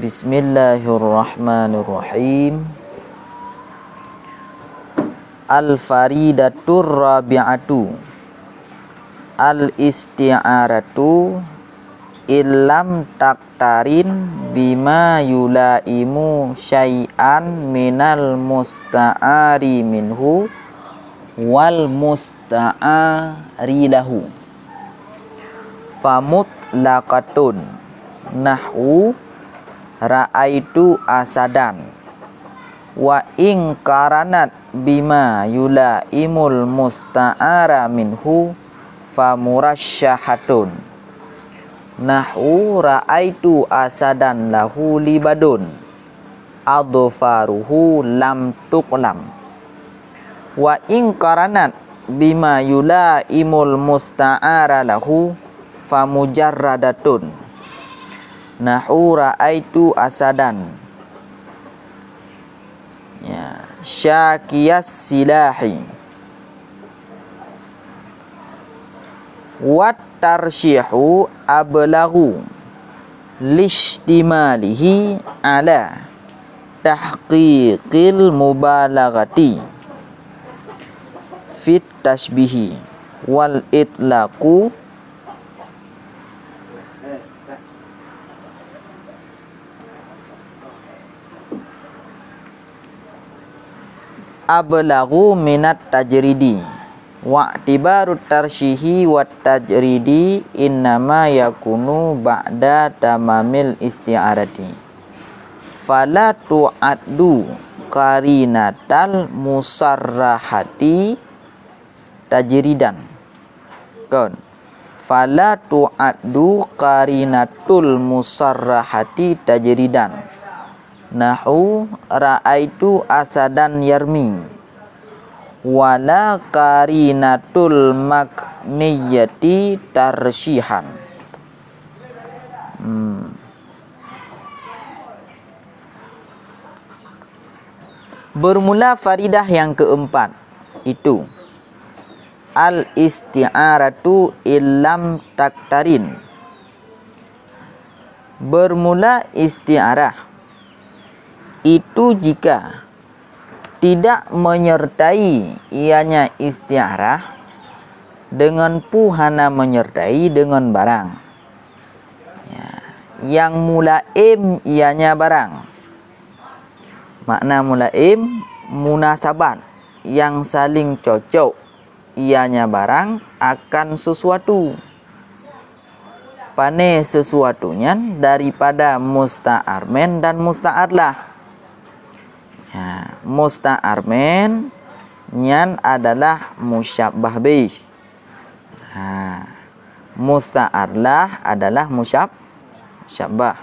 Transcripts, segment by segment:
Bismillahirrahmanirrahim. Al-faridatur rabi'atu al-isti'aratu illam taktarin bima yulaimu syai'an minal musta'ari minhu wal musta'ari lahu famutlaqatun nahwu ra'aitu asadan wa in karanat bima yulaimul musta'ara minhu famurasyahatun nahwu ra'aitu asadan lahu libadun adfaruhu lam tuqlam wa in karanat bima yulaimul musta'ara lahu famujarradatun nahwu ra'aitu asadan ya syakiyas silahi wat tarsyihu ablagu lishtimalihi ala tahqiqil mubalaghati fit tashbihi wal itlaqu ablagu minat tajridi wa tibarut tarsyihi wat tajridi innama yakunu ba'da tamamil isti'arati fala tu'addu qarinatal musarrahati tajridan kon fala tu'addu qarinatul musarrahati tajridan nahwu ra'aitu asadan yarmi wala qarinatul makniyati tarsyihan. Bermula faridah yang keempat itu al-isti'aratu illam taktarin. Bermula isti'arah itu jika tidak menyertai ianya isti'arah dengan puhana menyertai dengan barang ya, yang mulaim ianya barang. Makna mulaim munasabat yang saling cocok ianya barang akan sesuatu. Pane sesuatunya daripada musta'armen dan musta'arlah. Ya, musta'armen nyan adalah musyabbah bih. Musta'arlah adalah musyabbah.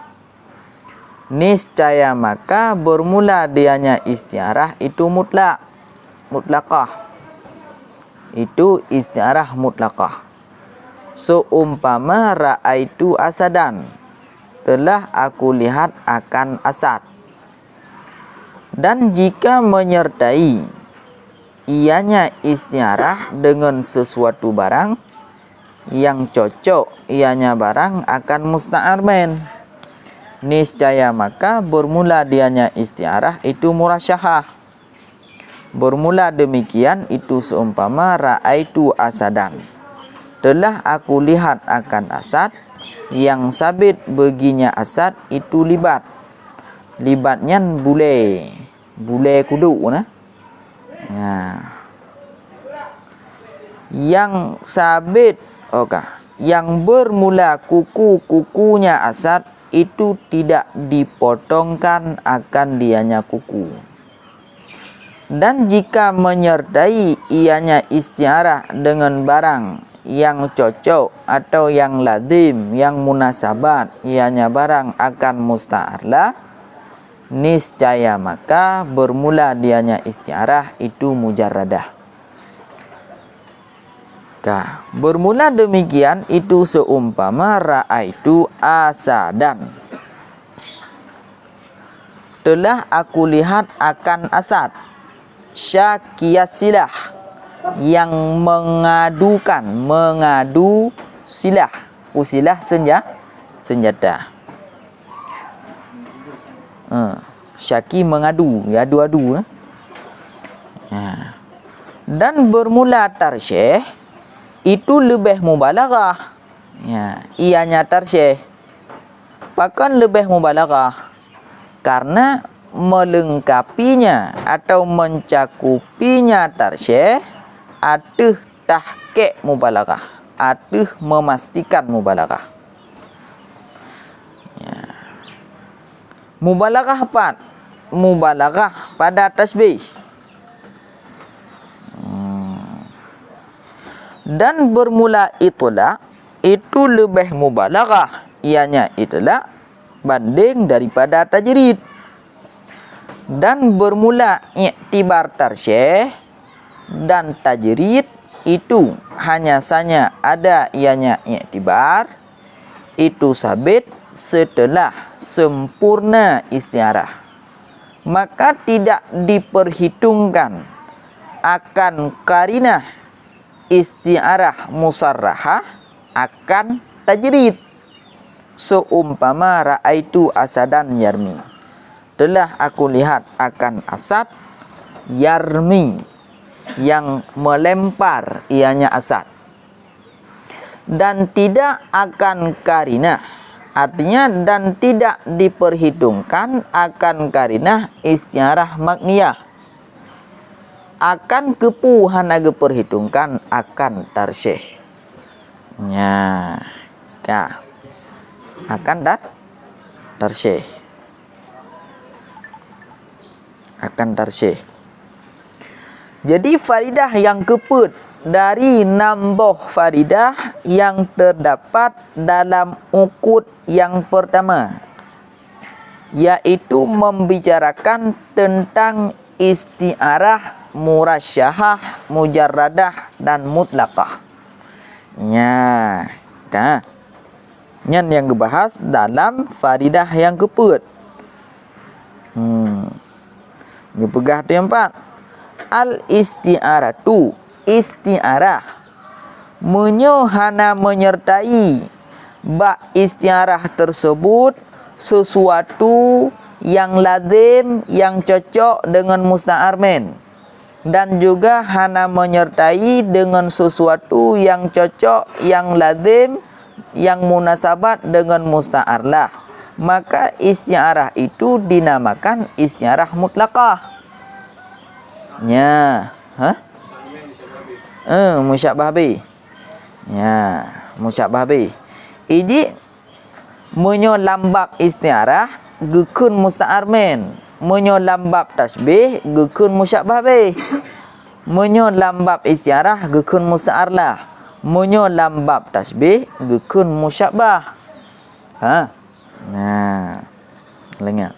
Niscaya maka bermula dianya istiarah itu mutlaqah. Itu istiarah mutlaqah. Seumpama ra'aitu asadan, telah aku lihat akan asad. Dan jika menyertai ianya istiarah dengan sesuatu barang yang cocok ianya barang akan musta'armen, niscaya maka bermula dianya istiarah itu murasyahah. Bermula demikian itu seumpama ra'aitu asadan, telah aku lihat akan asad, yang sabit baginya asad itu libat. Libatnya bule kudu nah. Ya. Yang sabit yang bermula kukunya asad itu tidak dipotongkan akan dianya kuku. Dan jika menyertai ianya istiarah dengan barang yang cocok atau yang lazim, yang munasabat ianya barang akan musta'arlah, niscaya maka bermula dianya istiarah itu mujarradah. Bermula demikian itu seumpama ra'aitu asadan, telah aku lihat akan asad, syakiyasilah yang mengadu silah, usilah senjata. Syaki mengadu, ya, adu-adu. Dan bermula tarsyih itu lebih mubalaghah. Ya, ianya tarsyih bahkan lebih mubalaghah karena melengkapinya atau mencakupinya tarsyih atuh tahqiq mubalaghah, atuh memastikan mubalaghah. Ya. Mubalaghah apa? Mubalaghah pada tasbih. Dan bermula itulah itu lebih mubalaghah, ianya itulah banding daripada tajrid. Dan bermula iktibar tarsyih dan tajrid itu hanya saja ada ianya iktibar itu sabit setelah sempurna istiarah, maka tidak diperhitungkan akan karinah istiarah musarrahah akan tajrid. Seumpama ra'aitu asadan yarmi, telah aku lihat akan asad yarmi yang melempar ianya asad, dan tidak akan karinah, artinya dan tidak diperhitungkan akan karinah istiarah makniyah, akan kepuhan aga perhitungkan akan tarsyih. Ya, akan tarsyih. Akan tarsyih. Jadi faridah yang keput dari nambah faridah yang terdapat dalam ukut yang pertama, yaitu membicarakan tentang istiarah murasyahah, mujarradah dan mutlaqah. Ya, yang dibahas dalam faridah yang keput. Dipegah tu yang empat. Al-isti'aratu, isti'arah menyohana menyertai bak isti'arah tersebut sesuatu yang lazim, yang cocok dengan musta'armin, dan juga hana menyertai dengan sesuatu yang cocok, yang lazim, yang munasabat dengan musta'arlah, maka isti'arah itu dinamakan isti'arah mutlaqah. Ya, musyabbah bih. Ya, musyabbah bih. Ini menyolambab isti'arah gekun musta'armin, menyolambab tasbih gekun musyabbah bih, menyolambab isti'arah gekun musta'arlah, menyolambab tasbih gekun musyabbah. Nah, lengan.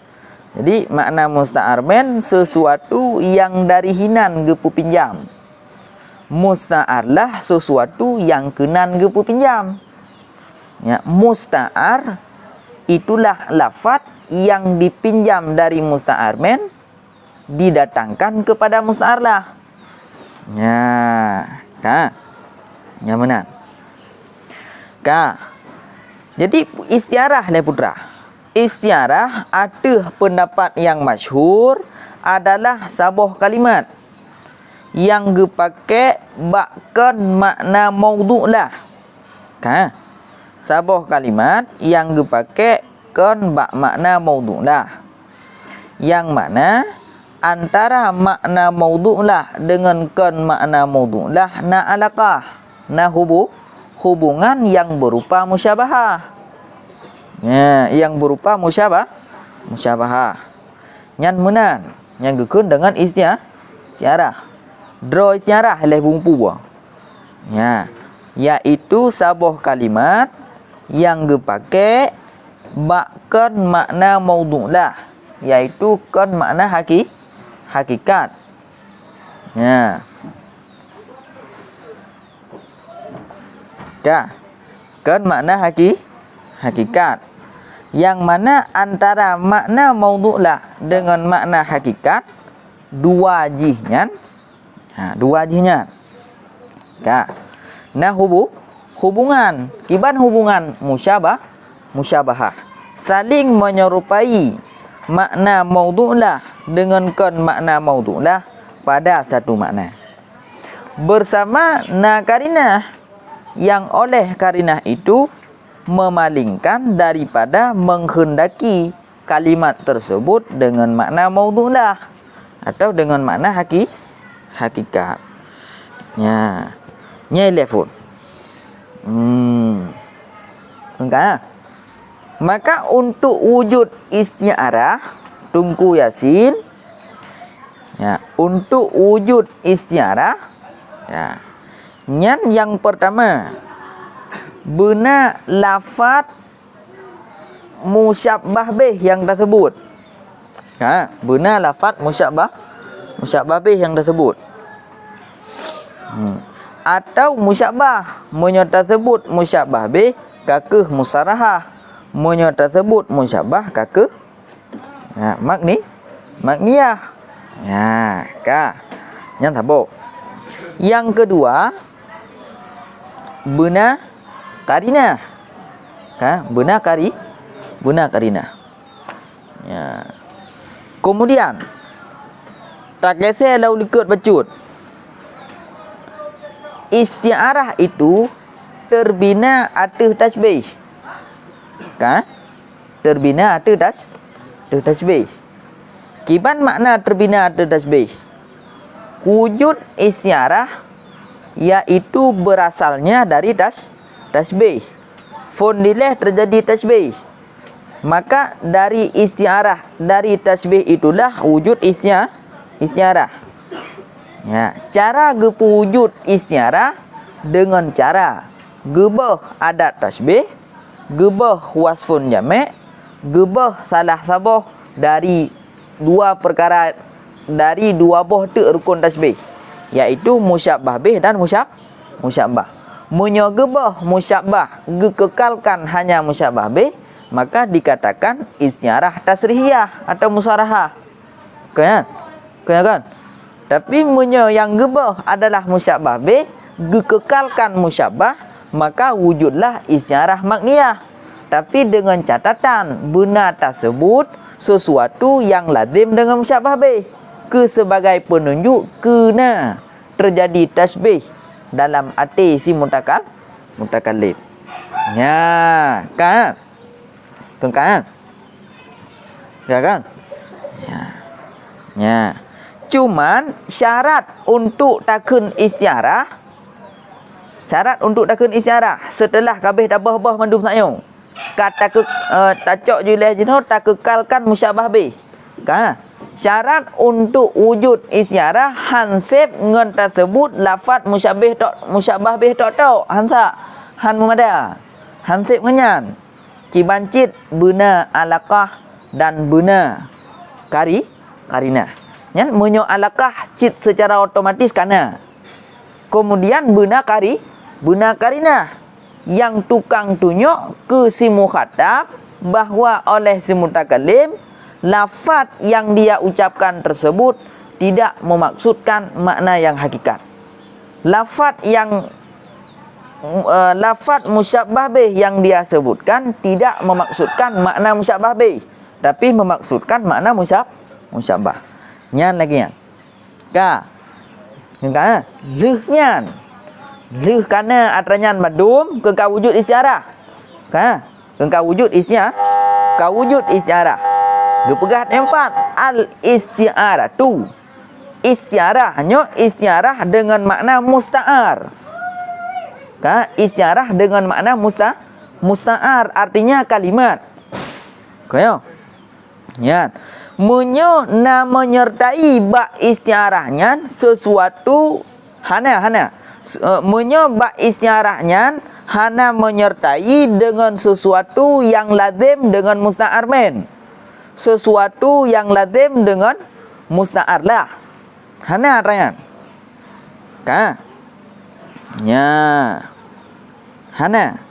Jadi makna musta'armin sesuatu yang dari hinan gepu pinjam. Musta'arlah sesuatu yang kenan gepu pinjam. Ya, musta'ar itulah lafaz yang dipinjam dari musta'armin didatangkan kepada musta'arlah. Ya, yang benar. Jadi istiarah le putra. Istiarah ada pendapat yang masyhur adalah sabuh kalimat yang dipakai bakkan makna maudhu' lah. Sabuh kalimat yang dipakai kan bak makna maudhu' lah, yang mana antara makna maudhu' lah dengan kan makna maudhu' lah na alaqah, na hubungan yang berupa musyabahah. Ya, yang berupa musyabahah. Yang menan, yang dikun dengan istiarah. Draw istiarah oleh bumpu buah. Ya, yaitu sabuh kalimat yang dipakai bakkan makna maudhu' lah, yaitu kan makna hakikat. Ya. Kan makna hakikat. Yang mana antara makna maudhu' lah dengan makna hakikat dua jihnya. Dua jihnya. Nah, hubungan. Kiban hubungan musyabah musyabahah. Saling menyerupai makna maudhu'lah dengan makna maudhu'lah pada satu makna. Bersama karinah yang oleh karinah itu memalingkan daripada menghendaki kalimat tersebut dengan makna maudhu'lah atau dengan makna hakikat. Nya telefon. Enggak. Maka untuk wujud isti'arah Tunku Yasin, ya, untuk wujud isti'arah, ya, yang pertama benar lafaz musyabbah bih yang tersebut. Benar lafaz musyabbah bih yang tersebut. Atau musyabbah tersebut musyabbah bih kakeh musarahah, tersebut musyabbah kakeh makniyah. Ya, yang tabuk. Yang kedua benar karinah. Benar karinah. Ya. Kemudian tak kisah lau likut bacut. Isti'arah itu terbina atas tasbih. Terbina atas tasbih. Kiban makna terbina atas tasbih? Wujud isti'arah yaitu berasalnya dari tasbih. Fondileh terjadi tasbih. Maka dari isti'arah, dari tasbih itulah wujud isti'arah. Ya, cara wujud isti'arah dengan cara gebah adat tasbih, gebah wasfun jami', gebah salah sabah dari dua perkara, dari dua buah rukun tasbih, yaitu musyabbah bih dan musyabbah. Menyogebah musyabbah kekalkan hanya musyabbah bih, maka dikatakan isti'arah tasrihiyah atau musarahah. Kan? Tapi yang gebah adalah musyabbah bih, kekalkan musyabbah, maka wujudlah isti'arah makniyah. Tapi dengan catatan benar tersebut sesuatu yang lazim dengan musyabbah bih, sebagai penunjuk kena terjadi tasbih dalam arti si mutakallim. Ya, kan? Ya. Cuman syarat untuk takun isti'arah, setelah kabeh dah bah mandum sayang, kata tacok julah jenuh tak kekalkan musyabbah bih. Syarat untuk wujud isti'arah hansib ngan tersebut lafaz musyabbah bih tok han mumada hansib ngenyan kibancit benar alaqah dan benar karinah. Yang menyo alaqah cit secara otomatis kana. Kemudian benar karinah yang tukang tunjuk ke si mukhatab bahwa oleh si mutakallim lafaz yang dia ucapkan tersebut tidak memaksudkan makna yang hakikat. Lafaz musyabbah bih yang dia sebutkan tidak memaksudkan makna musyabbah bih, tapi memaksudkan makna musyabbah. Nyan lagi yang leh kana atranyan madum ke wujud isti'arah. Ke wujud isti'arah. Gepegat empat al isti'arah tu. Isti'arah dengan makna musta'ar. Isti'arah dengan makna musta'ar artinya kalimat. Ya. Menyertai bak isti'arahnya sesuatu hana. Bak isti'arahnya hana menyertai dengan sesuatu yang lazim dengan musta'ar men. Sesuatu yang lazim dengan musta'ar lah. Hana artinya. Ya. Hana.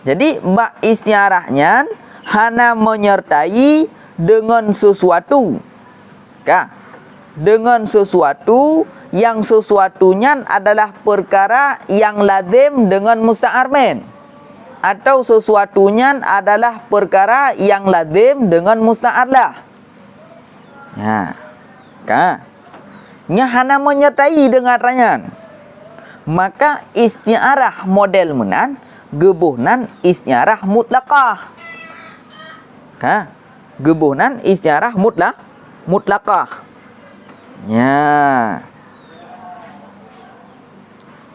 Jadi bak isti'arahnya hana menyertai dengan sesuatu. Dengan sesuatu yang sesuatunya adalah perkara yang lazim dengan musta'ar men. atau sesuatunya adalah perkara yang lazim dengan musta'arlah. Ya. Kan? Nya hana menyertai dengan ranyan. Maka isti'arah model menan gebuhnan isti'arah mutlaqah. Kan? Gebuhnan isti'arah mutlaqah. Ya.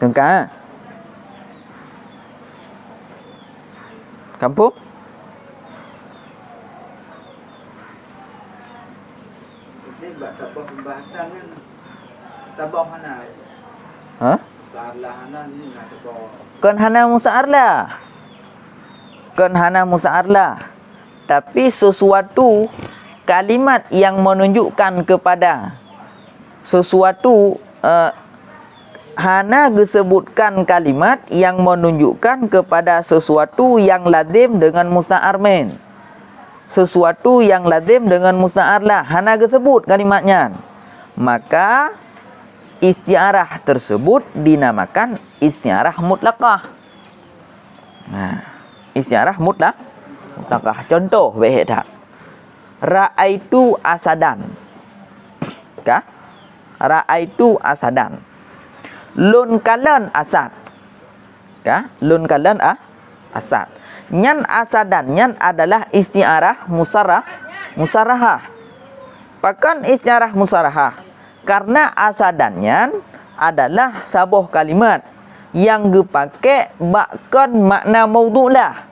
Kan? Kampung? Ini buat tabah pembahasan kan. Tabah mana? Ha? Musa'arlah hana ni nak tabah. Kan hana musa'arlah. Kan hana musa'arlah. Tapi sesuatu kalimat yang menunjukkan kepada sesuatu hana disebutkan kalimat yang menunjukkan kepada sesuatu yang lazim dengan musta'ar men. Sesuatu yang lazim dengan musta'arlah hana disebut kalimatnya. Maka isti'arah tersebut dinamakan isti'arah mutlaqah. Nah, isti'arah mutlaqah. Contoh baik tak? Ra'aitu asadan. Kah? Ra'aitu asadan. Lun kalan asad. Kah? Lun kalan asad. Nyan asadan nyan adalah isti'arah musarahah. Pakan isti'arah musarahah. Karena asadannya adalah sebuah kalimat yang dipakai bakkan makna maudhu'lah.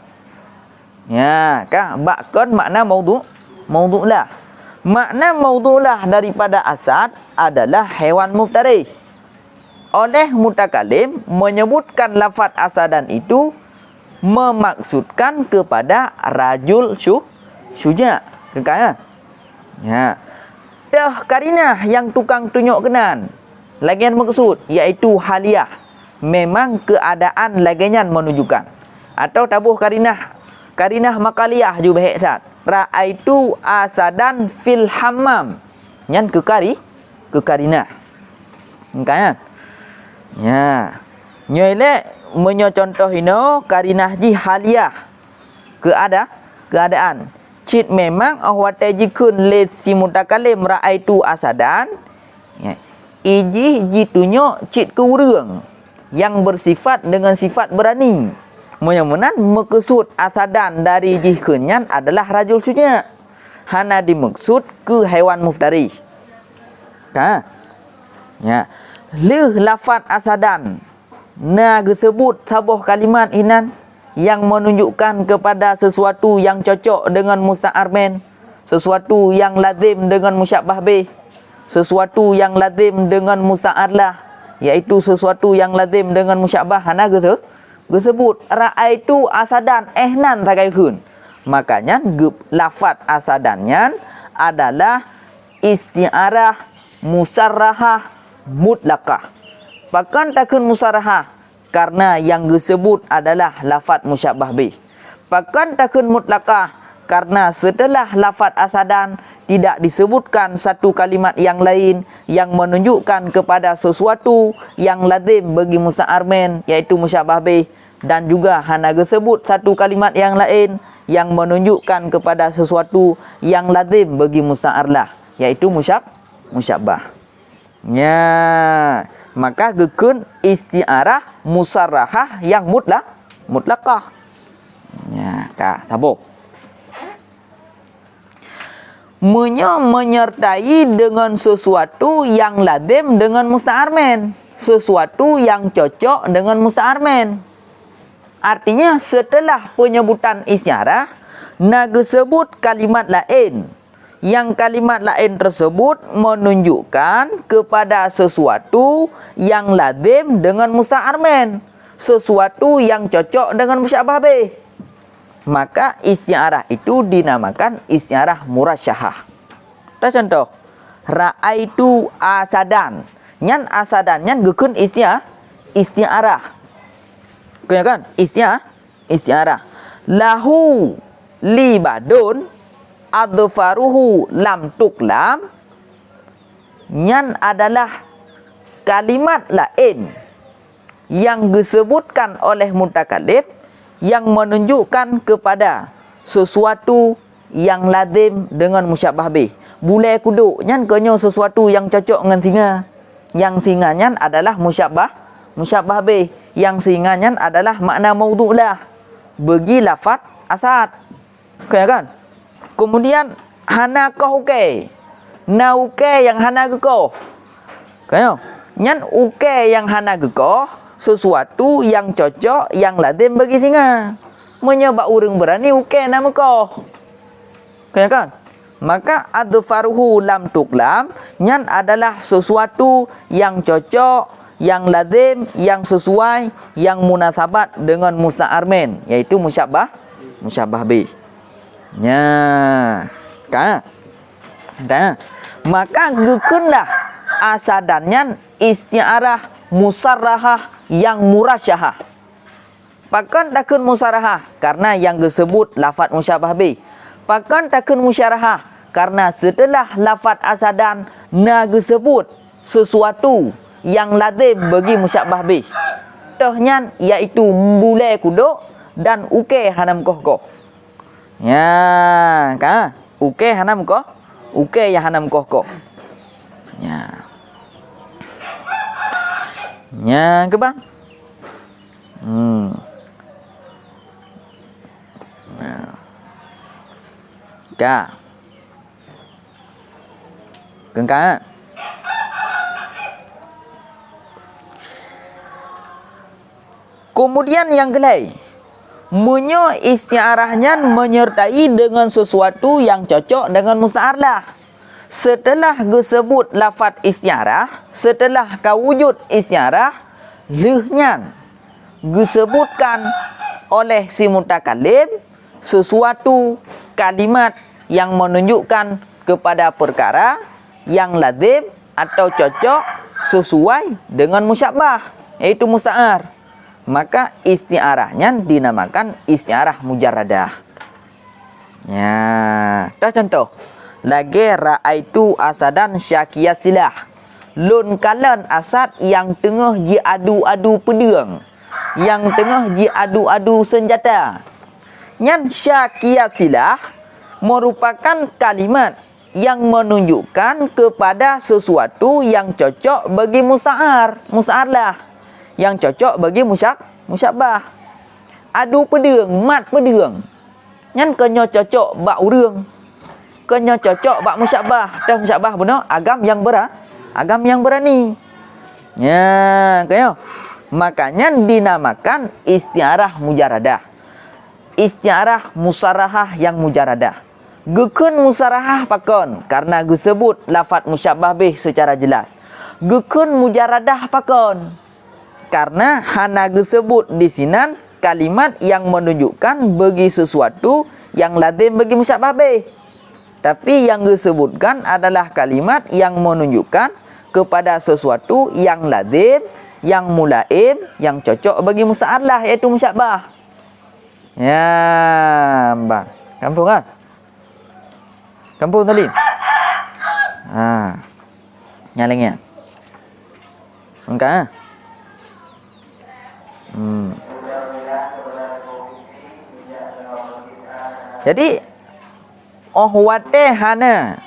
Ya, kah? Bakkan makna maudhu'lah. Makna maudhu'lah daripada asad adalah hewan muftarih. Oleh mutakalim menyebutkan lafaz asadan itu memaksudkan kepada rajul syuja. Kan? Ya. Dah karinah yang tukang tunjuk kenan. Lagian maksud iaitu haliah. Memang keadaan lagian menunjukkan. Atau tabuh karinah. Karinah makaliyah juga baik tak. Ra'aitu asadan fil hammam. Yang ke karinah. Kan? Ya. Nyoile menyocontoh ino karinah ji haliah. Keadaan. Cit memang ahwate jikun le si mutakalim ra'aitu asadan. Ya. Iji jitunyo cit keurang yang bersifat dengan sifat berani. Menyamunan maksud asadan dari jihkunyan adalah rajul sunya. Hana dimaksud ke hewan muftari. Kan? Ya. Leh lafaz asadan na disebut sebuah kalimat inan yang menunjukkan kepada sesuatu yang cocok dengan musta'ar men, sesuatu yang lazim dengan musyabbah bih, sesuatu yang lazim dengan musta'arlah, iaitu sesuatu yang lazim dengan musyabbah hana disebut ra'aitu asadan ehnan tagaihun. Makanya lafaz asadannya adalah isti'arah musarrahah mutlaqah. Bahkan takun musarahah karena yang disebut adalah lafaz musyabbah bih. Bahkan takun mutlaqah karena setelah lafaz asadan tidak disebutkan satu kalimat yang lain yang menunjukkan kepada sesuatu yang lazim bagi musta'ar men iaitu musyabbah bih, dan juga hana disebut satu kalimat yang lain yang menunjukkan kepada sesuatu yang lazim bagi musta'arlah iaitu musyabbah. Ya, maka gekun isti'arah musarrahah yang mutlaqah. Ya, kah sabo. Menyertai dengan sesuatu yang lazim dengan musta'ar men, sesuatu yang cocok dengan musta'ar men. Artinya setelah penyebutan isti'arah na disebut kalimat lain. Yang kalimat lain tersebut menunjukkan kepada sesuatu yang lazim dengan musta'ar men, sesuatu yang cocok dengan musyabbah bih. Maka isti'arah itu dinamakan isti'arah murasyahah. Kita contoh, ra'aitu asadan. Nyan asadan nyan gekun isti'arah. Kan? Isti'arah. Lahu libadun adfaruhu lam tuklam. Nyan adalah kalimat lain yang disebutkan oleh mutakalif yang menunjukkan kepada sesuatu yang lazim dengan musyabbah bih. Bulai kuduk nyan kenyo sesuatu yang cocok dengan singa. Yang singa nyan adalah musyabbah bih. Yang singa nyan adalah makna maudhu' lah. Bagi lafaz asad. Okay, kan? Kemudian hana kah uke. Na uke yang hana gekoh. Kayo. Nyan uke yang hana gekoh sesuatu yang cocok yang lazim bagi singa. Menyebab urang berani uke nama koh. Kayo kan? Maka adfaruhu lam tuklam nyan adalah sesuatu yang cocok, yang lazim, yang sesuai, yang munasabat dengan musta'ar min, yaitu musyabbah bih. Nya. Ka. Maka gekeunlah asadannya isti'arah musarrahah yang murasyahah. Pakan takun musarahah karena yang disebut lafaz musyabbah bih. Pakan takun musyarahah karena setelah lafaz asadan na disebut sesuatu yang lazim bagi musyabbah bih. Tohnyan iaitu bulai kuduk dan uke hanam koh. Ya, ka? Uke hanam koh. Uke ya hanam koh. Ya. Nya ke bang? Nah. Ka. Kengka. Kemudian yang kelai, munyo istiarahnya menyertai dengan sesuatu yang cocok dengan musta'ar lah. Setelah disebut lafaz istiarah, setelah kawujud istiarah, lehnya disebutkan oleh si mutakallim sesuatu kalimat yang menunjukkan kepada perkara yang lazim atau cocok sesuai dengan musyabbah, yaitu musta'ar. Maka istiarahnya dinamakan istiarah mujarradah. Ya, dah contoh. Lagi ra'aitu asadan syakiyasilah. Lun kalan asad yang tengah ji adu-adu pedang. Yang tengah ji adu-adu senjata. Nyan syakiyasilah merupakan kalimat yang menunjukkan kepada sesuatu yang cocok bagi musa'ar. Musa'ar lah. Yang cocok bagi musyabbah. Adu pedang, mat pedang. Nyan kenyo cocok bak urang. Kenyo cocok bak musyabbah. Dah musyabbah benar agam yang berani. Ya, kenyo. Makanya dinamakan istiarah mujarradah. Istiarah musarahah yang mujarradah. Gekun musarahah pakon karena disebut lafaz musyabbah bih secara jelas. Gekun mujarradah pakon karena hana disebut di sinan kalimat yang menunjukkan bagi sesuatu yang lazim bagi musyabbah bih. Tapi yang disebutkan adalah kalimat yang menunjukkan kepada sesuatu yang lazim, yang mulaim, yang cocok bagi musta'ar lah, iaitu musyabbah. Ya, bang. Kampung kan? Kampung tadi. Nyalingnya. Enggak. Jadi wate hana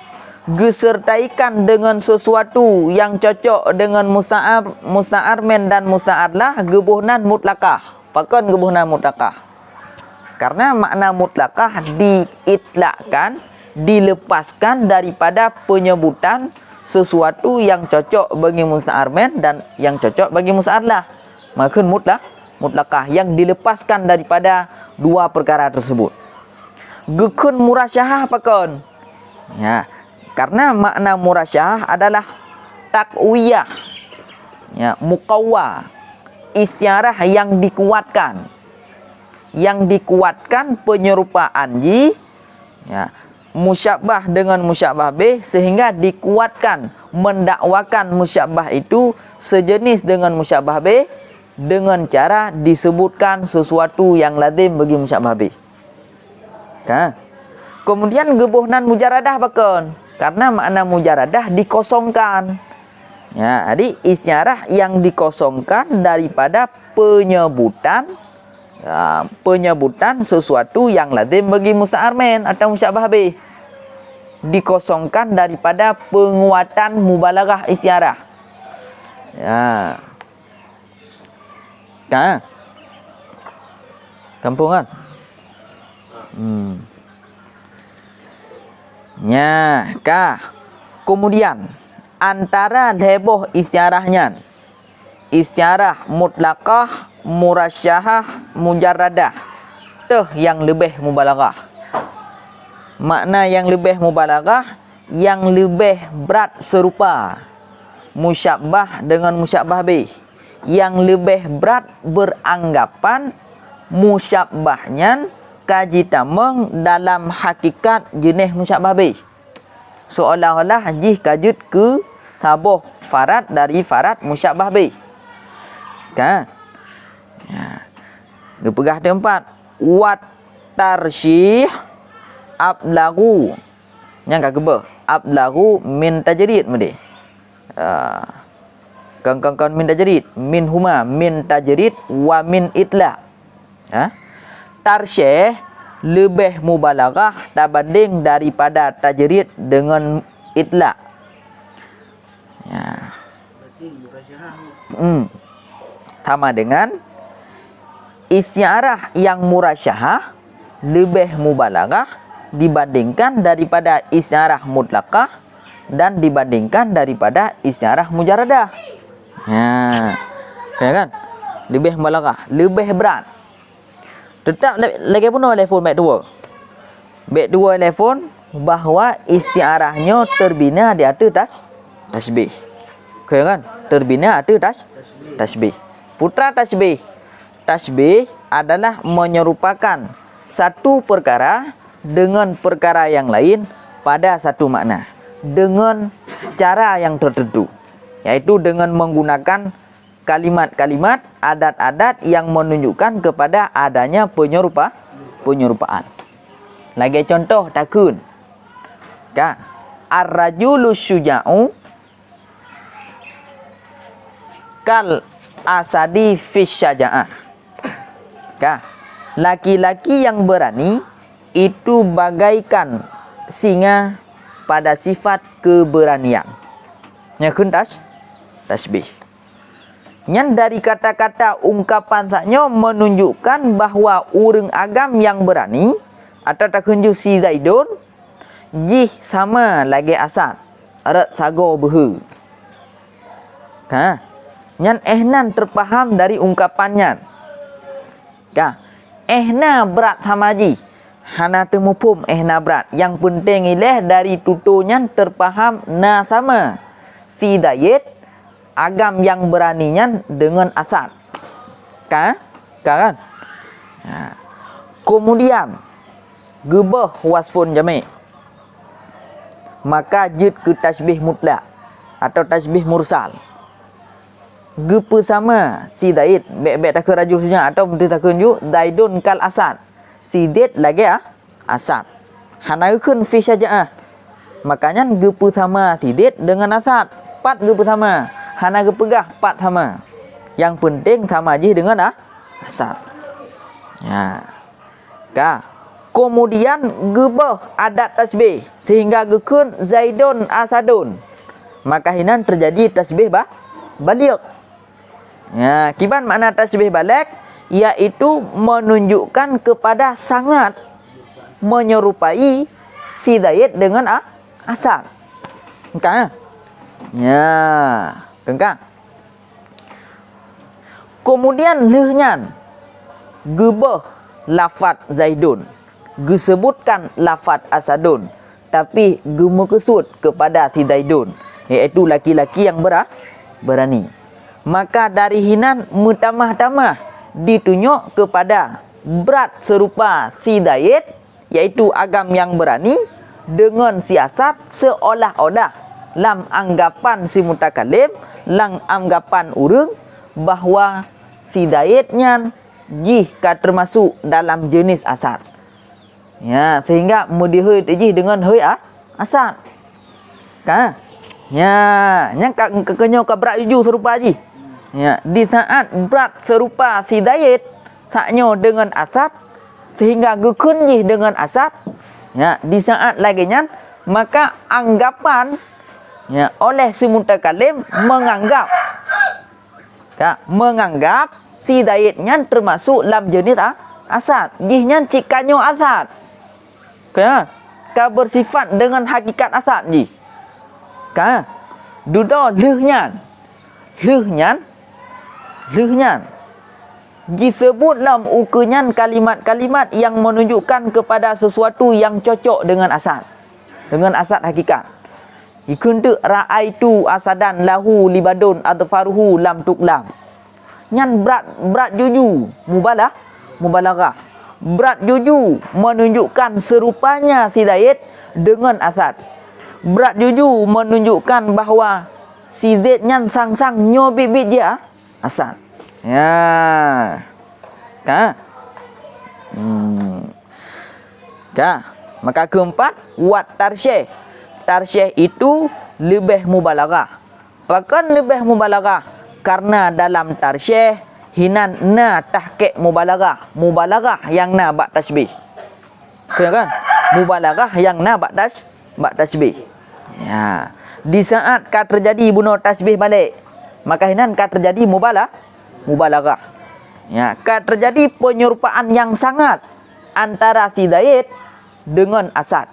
gesertaikan dengan sesuatu yang cocok dengan musta'ar men dan musta'ar lah gebuhnan mutlakah. Pakan gebuhnan mutlakah. Karena makna mutlakah diitlakkan, dilepaskan daripada penyebutan sesuatu yang cocok bagi musta'ar men dan yang cocok bagi musta'ar lah. Maka mutlakah yang dilepaskan daripada dua perkara tersebut. Gekun murasyahah pakon. Ya, karena makna murasyahah adalah takwiyah. Ya, muqawwa. Istiarah yang dikuatkan. Yang dikuatkan penyerupaan ji, ya, musyabbah dengan musyabbah bih sehingga dikuatkan mendakwakan musyabbah itu sejenis dengan musyabbah bih dengan cara disebutkan sesuatu yang lazim bagi musyabbah bih. Kemudian gebuhnan mujarradah bakon karena makna mujarradah dikosongkan. Ya, jadi istiarah yang dikosongkan daripada penyebutan penyebutan sesuatu yang lazim bagi musta'ar min atau musyabah bih, dikosongkan daripada penguatan mubalaghah istiarah. Ya. Kan? Kampung kan? Nya, kah? Kemudian antara leboh istiarahnya, istiarah mutlaqah, murasyahah, mujarradah, tuh yang lebih mubalaghah. Makna yang lebih mubalaghah, yang lebih berat serupa, musyabbah dengan musyabbah bih. Yang lebih berat beranggapan musyabbahnya kaji tameng dalam hakikat jenis musyabbah bih, seolah-olah jih kajut ke sabuh farat dari farat musyabbah bih. Kan? Ya. Dia pegah tempat wat tarsyih ablagu. Yang kageba ablagu min tajrid mudi. Kan min tajrid, min huma min tajrid wa min itla. Ha? Tarsyih lebih mubalaghah berbanding daripada tajrid dengan itla. Ya. Sama dengan istiarah yang murasyahah lebih mubalaghah dibandingkan daripada istiarah mutlaqah dan dibandingkan daripada istiarah mujarradah. Ya. Kan? Lebih mubalaghah, lebih berat. Tetap lagi pun telefon baik dua. Baik dua telefon bahawa istiarahnya terbina di atas tasbih. Okay, kan? Terbina atas tasbih. Putra tasbih. Tasbih adalah menyerupakan satu perkara dengan perkara yang lain pada satu makna dengan cara yang tertentu, yaitu dengan menggunakan kalimat-kalimat, adat-adat yang menunjukkan kepada adanya penyerupaan. Lagi contoh takun. Ka ar-rajulu syuja'u kal asadi fi syaja'ah. Ka laki-laki yang berani itu bagaikan singa pada sifat keberanian. Nya kuntas tasbih. Yang dari kata-kata ungkapan saknya menunjukkan bahawa urang agam yang berani atau takunju si Zaidun jih sama lagi asal arat sago behu. Ha? Yang ehnan terpaham dari ungkapannya. Ka? Ehna berat hamaji. Hana temupum ehna berat. Yang penting ileh dari tutunya terpaham na sama. Si Dayet agam yang beraninya dengan asal. Kan? Kan? Ha. Kemudian gebah wasfun jami'. Maka jid ke tasbih mutlak atau tasbih mursal. Gepa sama si Zaid baik-baik tak ke rajul sunya atau betul tak kunjuk Zaidun kal asad. Si Zaid lagi asad. Hanaukun fi syaja'ah. Makanya gepa sama si Zaid dengan asad. Pat gepa sama. Hana gepegah pat sama. Yang penting sama je dengan asad. Ya. Ka. Kemudian gebah adat tasbih sehingga gekun Zaidun asadun. Maka hinan terjadi tasbih balik. Ya, kiban makna tasbih balik iaitu menunjukkan kepada sangat menyerupai si Zaid dengan asad. Kan? Ya. Tengkang. Kemudian lehnya gebah lafaz Zaidun, disebutkan lafaz Asadun, tapi gemekesut kepada si Zaidun, iaitu laki-laki yang berani. Maka dari hinan mutamah-tamah ditunjuk kepada berat serupa si Zaid, iaitu agam yang berani dengan siasat seolah-olah lam anggapan si mutakalim, lang anggapan urang bahawa si Zaidnya jih termasuk dalam jenis asad. Ya, sehingga mudihoi jih dengan hoi asad. Kan? Ya, yang kekenyo ke berat uju serupa ji. Ya, di saat berat serupa si Zaid, saknyo dengan asad sehingga gekun jih dengan asad, ya, di saat lagi nyan, maka anggapan, ya, oleh si mutakalim menganggap, ya, menganggap si Zaid nyan termasuk dalam jenis asad. Jih nyan cikanyo asad, kan? Ka bersifat dengan hakikat asad jih, kan? Dudo leuh nyan disebut dalam ukunyan kalimat-kalimat yang menunjukkan kepada sesuatu yang cocok dengan asad hakikat. Ikun tu ra'aitu asadan lahu libadun adfaruhu lam tuklam. Nyan berat juju mubalagah. Berat juju menunjukkan serupanya si Zaid dengan asad. Berat juju menunjukkan bahawa si Zaid nyan sang-sang nyo bibit dia asad. Ya. Ka? Ka. Maka keempat, wat tarsyih. Tarsyih itu lebih mubalaghah. Bahkan lebih mubalaghah karena dalam tarsyih hinan na tahqiq mubalaghah. Mubalaghah yang na bak tasbih. Kan? Mubalaghah yang na bak tasbih. Ya. Di saat ka terjadi bunuh tasbih balik, maka hinan ka terjadi mubalaghah. Ya, ka terjadi penyerupaan yang sangat antara si Zaid dengan asad.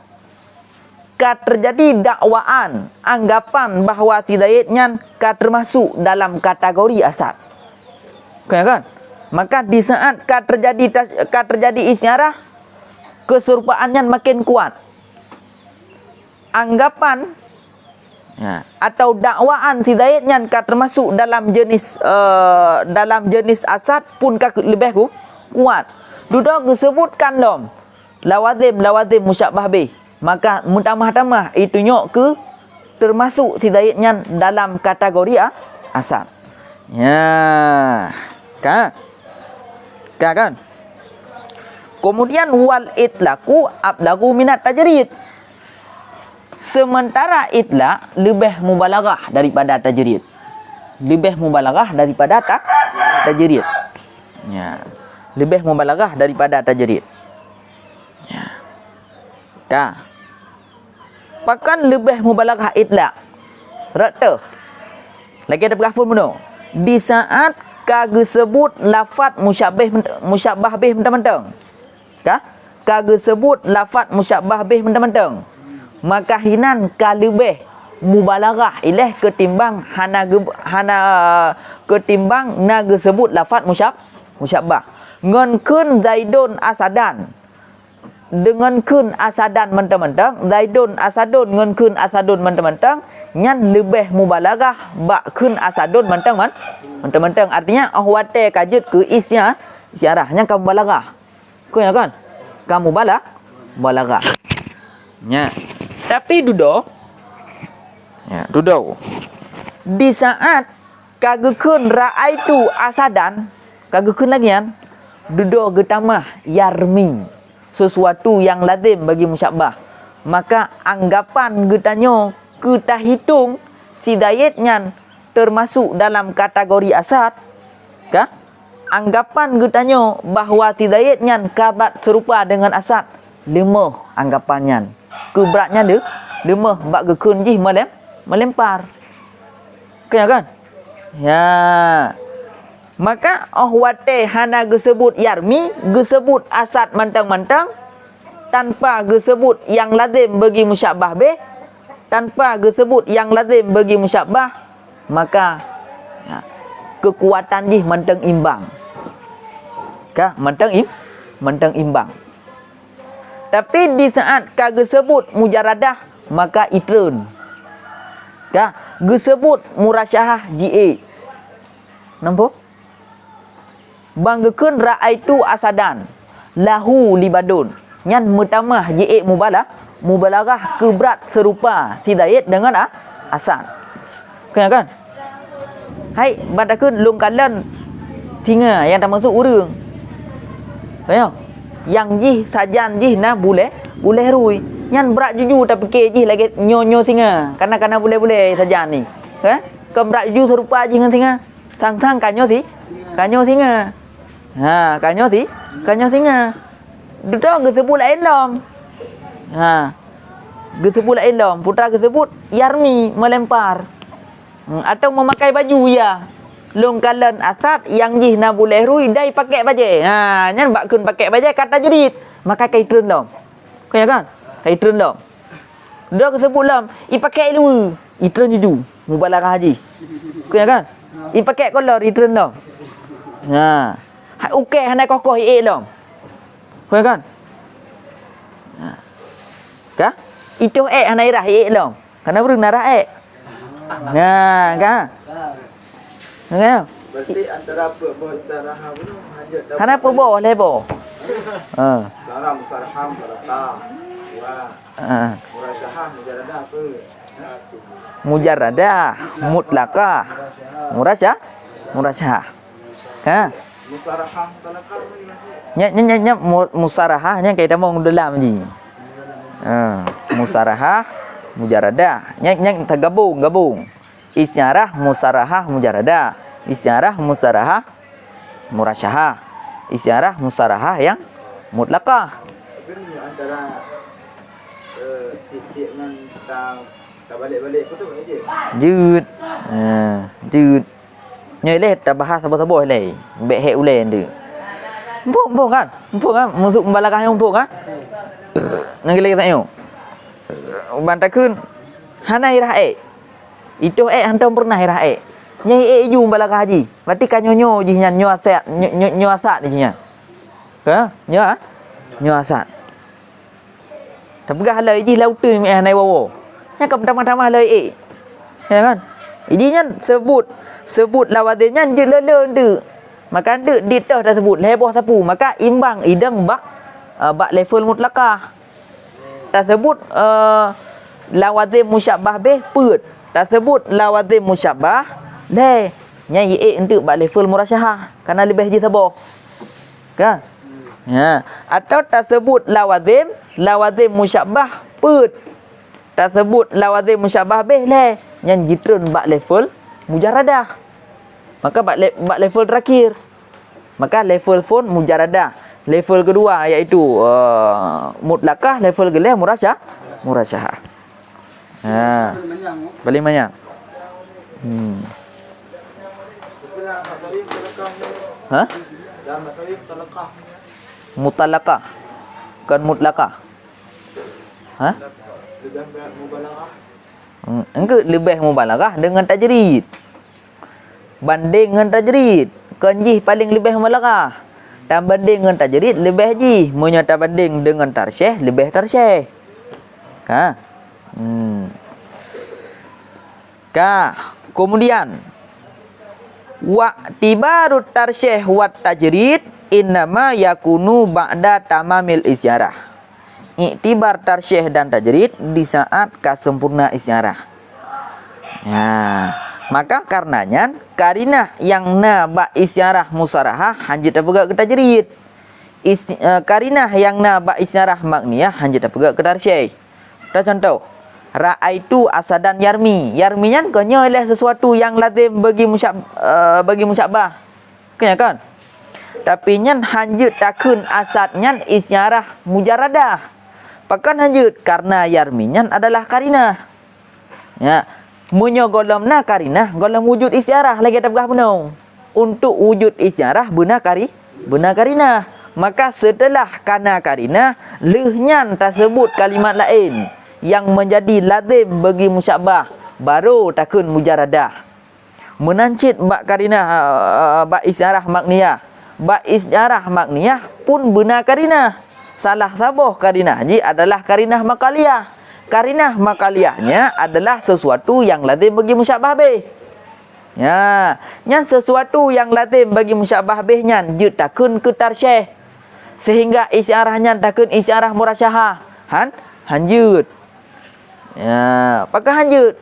Ka terjadi dakwaan, anggapan bahawa si Zaid nyan ka termasuk dalam kategori asad. Kan? Maka di saat ka terjadi isyarah, keserupaannya makin kuat. Anggapan, ya, atau dakwaan si Zaid nyan ka termasuk dalam jenis asad pun ka lebih kuat. Duda disebutkan lom lawazim musyabbah bih, maka mutamah-tamah itu nyok ke termasuk si Zaid nyan dalam kategori asad. Ya, kan? Kemudian wal itlaqu ablagu minat tajrid. Sementara itlaq lebih mubalaghah daripada tajrid. Tajrid. Ya. Lebih mubalaghah daripada tajrid. Ya. Ka. Bahkan lebih mubalaghah itlaq. Rata. Lagi ada berkaful muno. Di saat kage sebut lafaz musyabbah bih mentang-mentang. Kage sebut lafaz musyabbah bih mentang-mentang. Maka hinan ka lebih mubalaghah ileh ketimbang ketimbang na sebut lafaz musyabbah. Ngan kun Zaidun asadan. Dengan kun asadan mentang-mentang, Zaidun asadun ngan kun asadun mentang-mentang, nyan lebih mubalaghah bak kun asadun mentang-mentang. Artinya ahwate kajut ke isyarahnya kamu balaghah. Kan? Kamu balaghah. Ya. Tapi dudo, di saat kagekun ra'aitu asadan, kagekun lagi kan, dudo getamah yarmi, sesuatu yang lazim bagi musyabbah. Maka anggapan getanyo kita hitung si Zaid nyan termasuk dalam kategori asad, kah? Anggapan getanyo bahawa si Zaid nyan kabat serupa dengan asad, lemah anggapannya. Keberatnya dia lemah bak gekun jih melempar. Kan? Ya. Maka ahwate hana gesebut yarmi, gesebut asad mentang-mentang tanpa gesebut yang lazim bagi musyabbah bih, tanpa gesebut yang lazim bagi musyabbah, maka ya, kekuatan jih mentang imbang. Kah? Mentang imbang. Tapi di saat kage sebut mujaradah, maka itrun. Kah? Gesebut murasyahah GA. Nampak? Banggekeun ra'aitu asadan lahu libadun. Nyan mutamah GA mubalaghah keberat serupa si Zaid dengan asad. Kan? Hai, badakeun lungkalan singa yang termasuk urang. Kan? Yang jih sajan jih na boleh rui. Nyan berat juju tak fikir jih lagi nyo singa. Karena boleh sajan ni. Kan? Berat juju serupa jih dengan singa. Sang-sang kanyo singa. Ha, kanyo si? Kanyo singa. Dia disebut lain lam. Ha. Disebut lain lam. Putra disebut yarmi, melempar. Atau memakai baju ya. Long kalan asad yang jih na boleh rui dai pakai baju. Ha, nyan bak kun pakai baju kata jerit. Maka kai trun lam. Kau ya kan? Kai trun lam. Dia disebut lam, i pakai lu. I trun juju. Mubalarah haji. Kau ya kan? I pakai kolor i trun lam. Ha. Hai ukeh hanai kokoh i lam. Kau ya kan? Ha. Ka? Itu hanai rah i lam. Karena berun narah Nah, kan? Kan? Berarti antara apa istirahat pun hajat dapat. Hana apa bo lebo. Ha. Cara musarham barakah. Wa Ha. murasyahah mujarradah apa? Mujarradah, mutlaqah. Murasyah. Ha. Musarham talaqah ni. Nya musarahah nya kita mau dalam ji. Ha. Musarahah, mujarradah. Nya tergabung. Isyarah, musarahah, mujarradah. Isyarah, musarahah, murasyahah. Isyarah, musarahah yang mutlaqah. Tapi ni antara titik dengan tak balik-balik tu aja. Jud. Ha, jud. Nya leh tak bahas apa-apa leh. Bek hek ulen tu. Empuk kan? Musuh membalakah yang empuk kan? Nang lagi tak yo. Bantakun hanai rae. Itu hantam pernah rae. Nyai ju membalakah haji. Berarti kan nyonyo ji nyan nyo asat ni nya. Ka? Nyo asat. Tak pegah lai ji laut tu mi hanai wawo. Nya kam tamah-tamah lai Ya kan? Ijinya sebut lawadin nyan je lele tu. Maka ada ditah dah sebut leboh sapu, maka imbang idang bak level mutlaqah. Tak sebut lawadin musyabbah beh put. Tak sebut lawadin musyabbah le nyai untuk bak level murasyahah kerana lebih je sabar. Kan? Ya, atau tak sebut lawadin musyabbah put. Tak sebut lawadin musyabbah beh le nyan jitrun bak level mujarradah. Maka bak level terakhir. Maka level phone mujarradah. Level kedua iaitu mutlaqah, level geleh murasyahah. Ha. Paling banyak. Dalam matawif talaqah. Ha? Dalam matawif talaqah. Mutalaqah. Bukan mutlaqah. Ha? Sudah mubalarah. Engke lebih mubalarah dengan tajrid. Banding dengan tajrid. Kanjih paling lebih mubalarah. Dan banding dengan tajrid lebih ji. Menyata banding dengan tarsyih lebih tarsyih. Ka? Kemudian wa'tibarut tarsyih wat tajrid innama yakunu ba'da tamamil isyarah. Iktibar tarsyih dan tajrid di saat kesempurna isyarah. Ya, maka karenanya karinah yang na ba isyarah musarahah hanjit apega ke tajrid. Karinah yang na ba isyarah makniyah hanjit apega ke tarsyih. Kita contoh, ra'aitu asadan yarmi. Yarminya kanya oleh sesuatu yang lazim bagi musyabbah. Kanya kan? Tapi nyan hanjut takun asadnya isyarah mujarradah. Pakan hanjut karena yarminyan adalah karinah. Ya, munyo golamna karinah, golam wujud isyarah lagi tabgah penuh. Untuk wujud isyarah benar karinah. Maka setelah kana karinah, lehnyan tersebut kalimat lain yang menjadi lazim bagi musyabbah, baru takun mujarradah. Menancit bak karinah bak isyarah makniyah. Bak isyarah makniyah pun benar karinah. Salah sabuh karinah ji adalah karinah makaliyah. Karinah makaliyahnya adalah sesuatu yang lazim bagi musyabbah bih. Ya, nyan sesuatu yang lazim bagi musyabbah bih nyan je takun ke tarsyih. Sehingga isyarahnya takun isyarah murasyahah. Hanjut. Ya, apakah hanjut?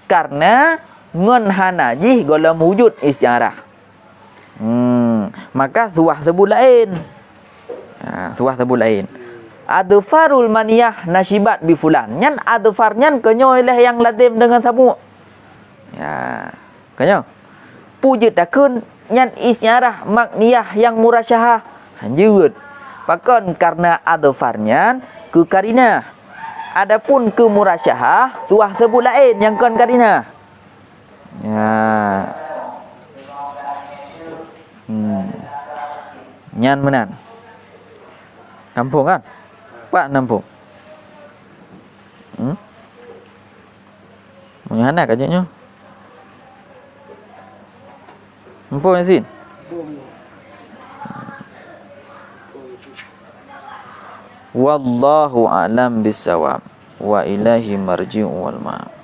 Karena ngon hanaji golam wujud isyarah. Maka suah sebut lain. Suah sebut lain. Adfarul maniyah nasyibat bi fulan. Nyan adfarnya kenyo oleh yang lazim dengan sabu. Ya, kenyo. Puji takun nyan isyarah makniyah yang murasyahah hanjut. Pakon karena adfarnya ke karina. Adapun ke murasyahah suah sebut lain yang kon karina. Ya. Nyan menan. Nampung kan? Pak nampung. Mana kajanya? Nampung Yazin. Wallahu a'lam bissawab wa ilahi marji'u wal ma'ab.